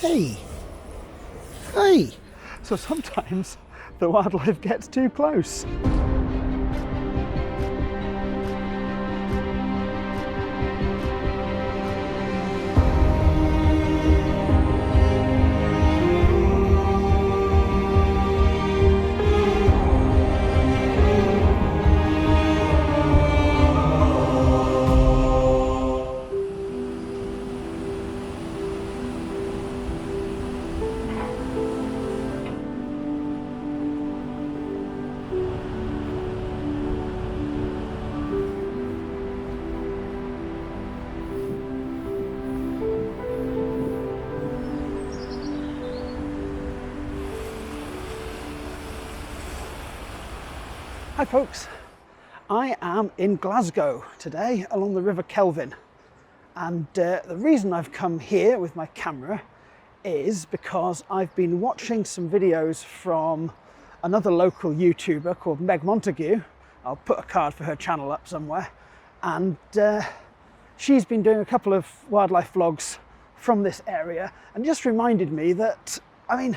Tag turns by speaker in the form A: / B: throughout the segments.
A: Hey! Hey! So sometimes the wildlife gets too close. Hi folks, I am in Glasgow today along the River Kelvin, and the reason I've come here with my camera is because I've been watching some videos from another local YouTuber called Meg Montague. I'll put a card for her channel up somewhere, and she's been doing a couple of wildlife vlogs from this area and just reminded me that, I mean,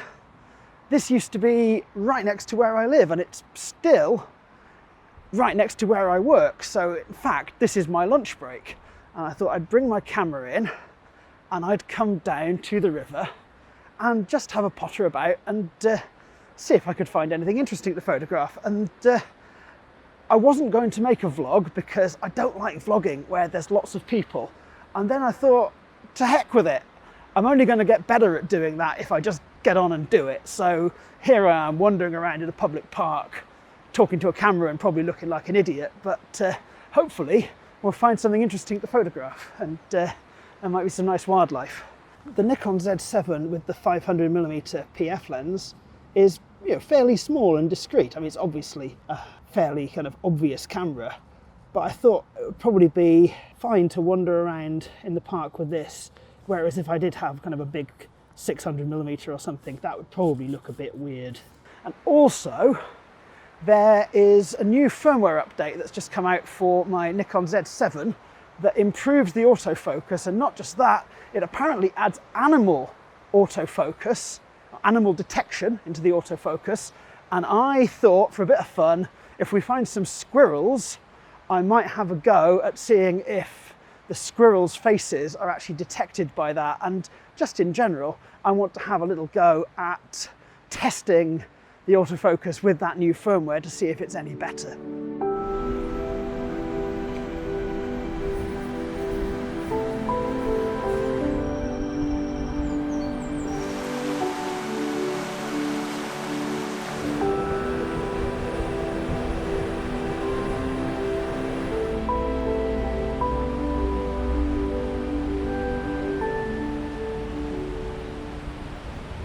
A: this used to be right next to where I live and it's still right next to where I work. So in fact, this is my lunch break. And I thought I'd bring my camera in and I'd come down to the river and just have a potter about and see if I could find anything interesting to photograph. And I wasn't going to make a vlog because I don't like vlogging where there's lots of people. And then I thought, to heck with it. I'm only going to get better at doing that if I just get on and do it. So here I am wandering around in a public park, talking to a camera and probably looking like an idiot, but hopefully we'll find something interesting to photograph, and there might be some nice wildlife. The Nikon Z7 with the 500mm PF lens is, you know, fairly small and discreet. I mean, it's obviously a fairly kind of obvious camera, but I thought it would probably be fine to wander around in the park with this, whereas if I did have kind of a big 600mm or something, that would probably look a bit weird. And also, there is a new firmware update that's just come out for my Nikon Z7 that improves the autofocus, and not just that, it apparently adds animal autofocus, animal detection into the autofocus. And I thought, for a bit of fun, if we find some squirrels, I might have a go at seeing if the squirrels' faces are actually detected by that. And just in general, I want to have a little go at testing the autofocus with that new firmware to see if it's any better.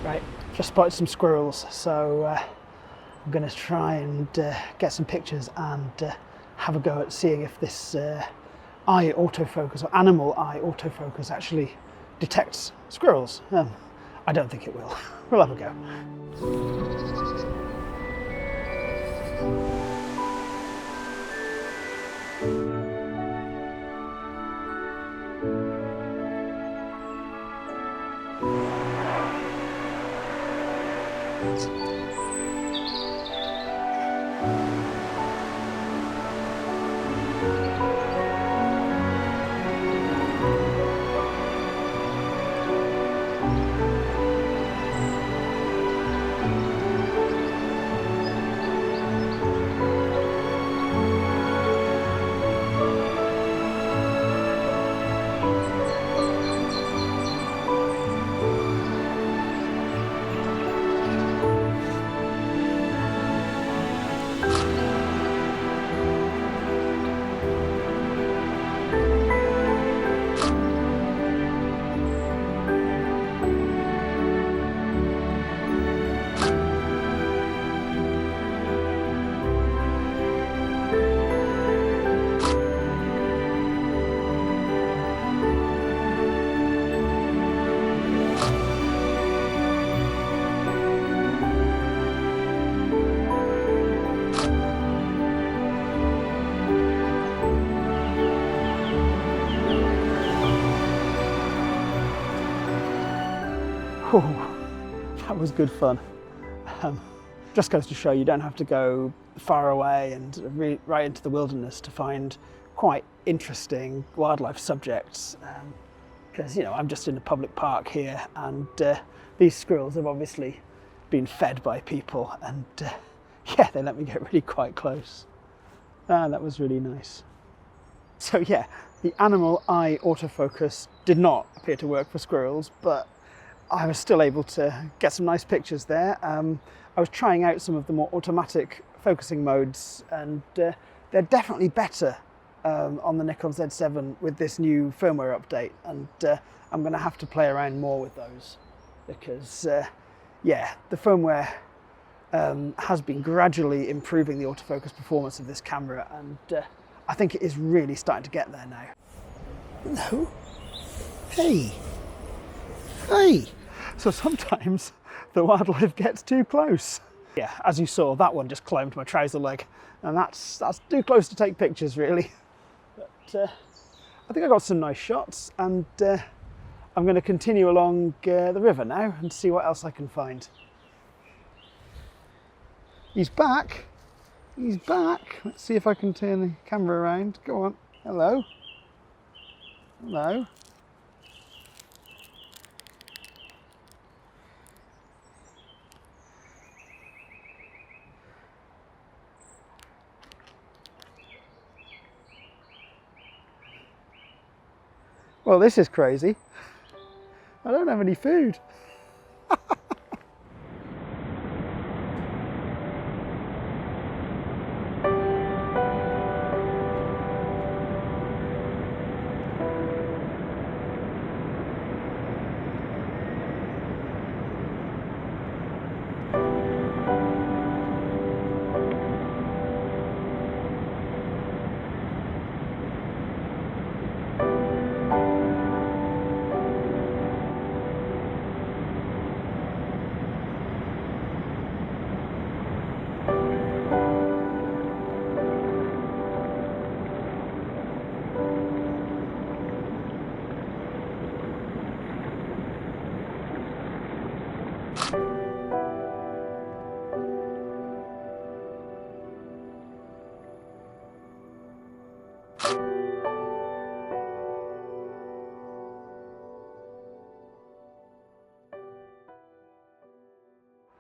A: Right, just spotted some squirrels, so I'm going to try and get some pictures and have a go at seeing if this eye autofocus or animal eye autofocus actually detects squirrels. I don't think it will. We'll have a go. Whew, that was good fun. Just goes to show you don't have to go far away and right into the wilderness to find quite interesting wildlife subjects. Because, you know, I'm just in a public park here, and these squirrels have obviously been fed by people, and yeah, they let me get really quite close. That was really nice. So yeah, the animal eye autofocus did not appear to work for squirrels, but I was still able to get some nice pictures there. I was trying out some of the more automatic focusing modes, and they're definitely better on the Nikon Z7 with this new firmware update, and I'm going to have to play around more with those, because yeah, the firmware has been gradually improving the autofocus performance of this camera, and I think it is really starting to get there now. No. Hey. Hey. So sometimes the wildlife gets too close. Yeah, as you saw, that one just climbed my trouser leg, and that's too close to take pictures, really. But I think I got some nice shots, and I'm going to continue along the river now and see what else I can find. He's back. He's back. Let's see if I can turn the camera around. Go on. Hello. Hello. Well, this is crazy. I don't have any food.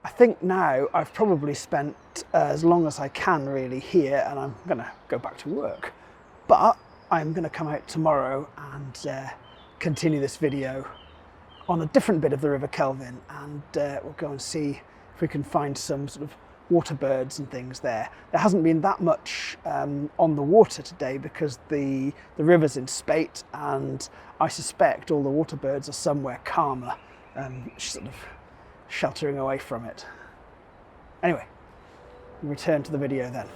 A: I think now I've probably spent as long as I can really here, and I'm going to go back to work. But I'm going to come out tomorrow and continue this video on a different bit of the River Kelvin, and we'll go and see if we can find some sort of water birds and things there. There hasn't been that much on the water today because the river's in spate, and I suspect all the water birds are somewhere calmer, sort of sheltering away from it. Anyway, return to the video then.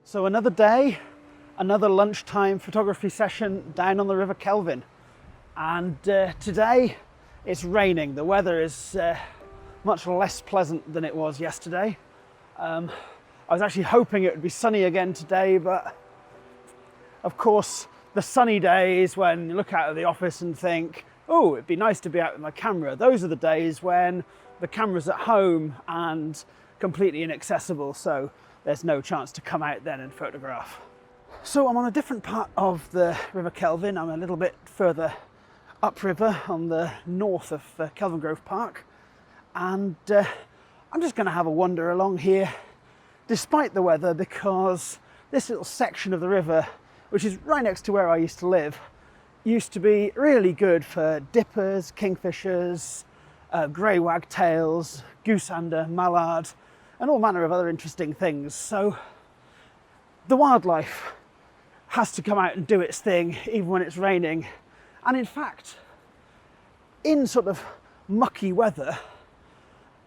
A: So another day, another lunchtime photography session down on the River Kelvin. And today it's raining. The weather is much less pleasant than it was yesterday. I was actually hoping it would be sunny again today, but of course the sunny days when you look out of the office and think, oh, it'd be nice to be out with my camera. Those are the days when the camera's at home and completely inaccessible, so there's no chance to come out then and photograph. So I'm on a different part of the River Kelvin. I'm a little bit further upriver on the north of Kelvin Grove Park, and I'm just going to have a wander along here despite the weather, because this little section of the river, which is right next to where I used to live, used to be really good for dippers, kingfishers, grey wagtails, goosander, mallard, and all manner of other interesting things. So the wildlife has to come out and do its thing even when it's raining. And in fact, in sort of mucky weather,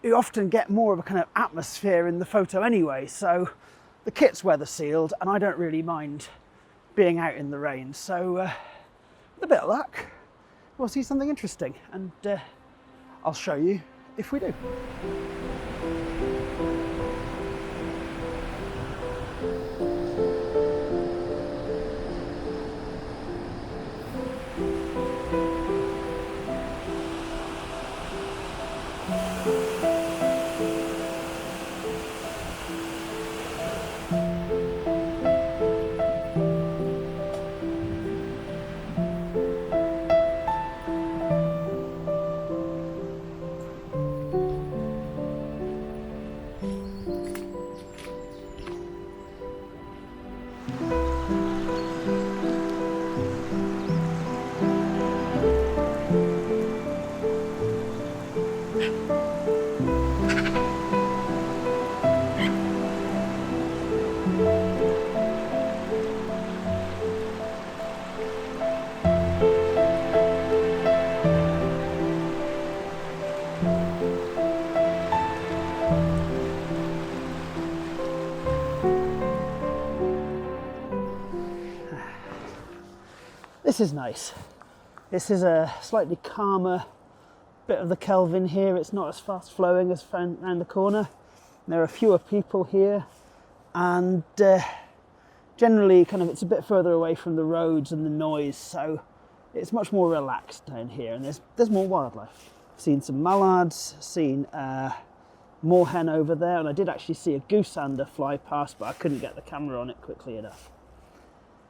A: you often get more of a kind of atmosphere in the photo anyway. So the kit's weather sealed and I don't really mind being out in the rain. So with a bit of luck, we'll see something interesting, and I'll show you if we do. This is nice. This is a slightly calmer bit of the Kelvin here. It's not as fast flowing as around the corner. There are fewer people here, and generally kind of it's a bit further away from the roads and the noise, so it's much more relaxed down here, and there's more wildlife. I've seen some mallards, seen moorhen over there, and I did actually see a goosander fly past, but I couldn't get the camera on it quickly enough.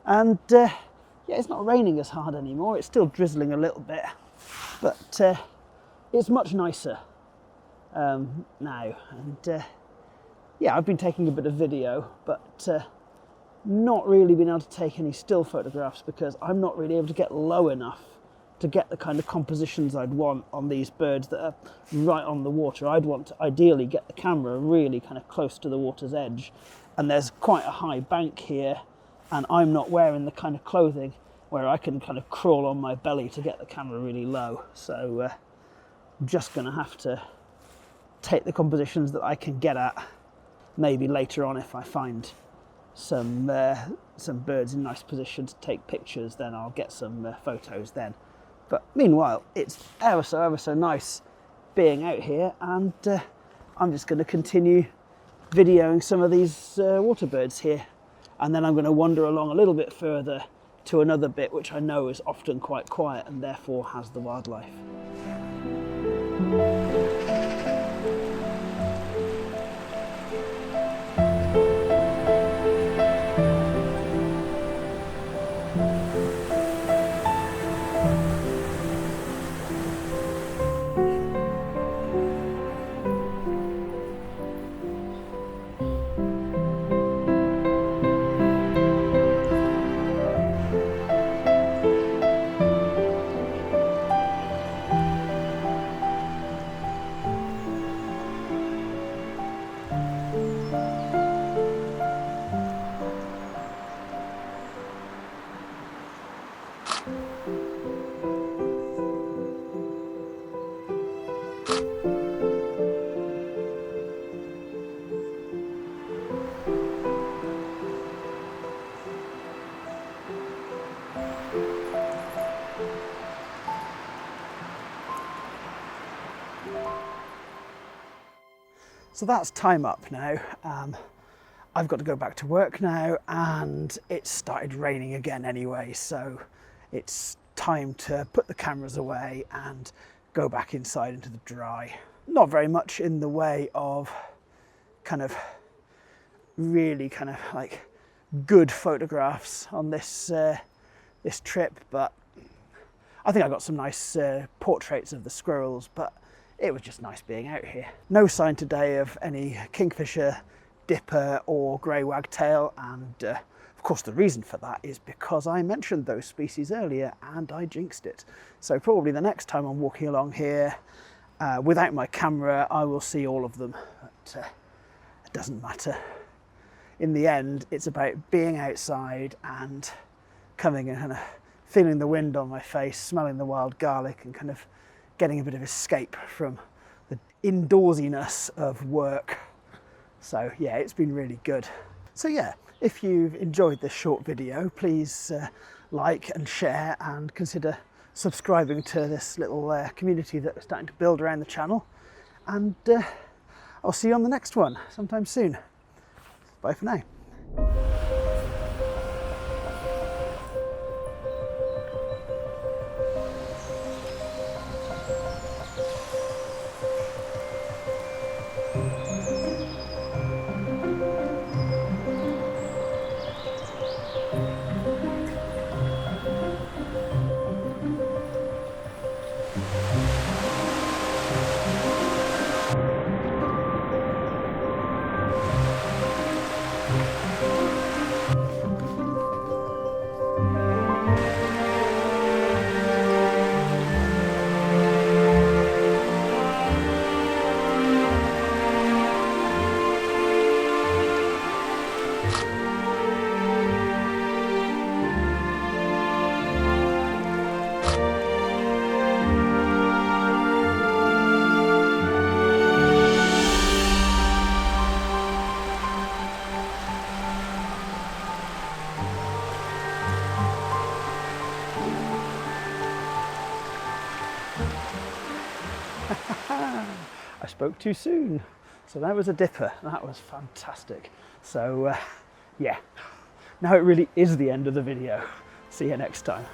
A: And yeah, it's not raining as hard anymore. It's still drizzling a little bit, but it's much nicer now. And yeah, I've been taking a bit of video, but not really been able to take any still photographs because I'm not really able to get low enough to get the kind of compositions I'd want on these birds that are right on the water. I'd want to ideally get the camera really kind of close to the water's edge, and there's quite a high bank here, and I'm not wearing the kind of clothing where I can kind of crawl on my belly to get the camera really low. So I'm just going to have to take the compositions that I can get at. Maybe later on, if I find some birds in nice position to take pictures, then I'll get some photos then. But meanwhile, it's ever so nice being out here, and I'm just going to continue videoing some of these water birds here. And then I'm going to wander along a little bit further to another bit which I know is often quite quiet and therefore has the wildlife. So that's time up now. I've got to go back to work now, and it's started raining again anyway, so it's time to put the cameras away and go back inside into the dry. Not very much in the way of kind of really kind of like good photographs on this this trip, but I think I got some nice portraits of the squirrels, but it was just nice being out here. No sign today of any kingfisher, dipper or grey wagtail, and Of course, the reason for that is because I mentioned those species earlier and I jinxed it. So probably the next time I'm walking along here without my camera, I will see all of them. But it doesn't matter. In the end, it's about being outside and coming and kind of feeling the wind on my face, smelling the wild garlic, and kind of getting a bit of escape from the indoorsiness of work. So yeah, it's been really good. So yeah, if you've enjoyed this short video, please like and share, and consider subscribing to this little community that we're starting to build around the channel. And I'll see you on the next one sometime soon. Bye for now. I spoke too soon. So that was a dipper. That was fantastic. So yeah, now it really is the end of the video. See you next time.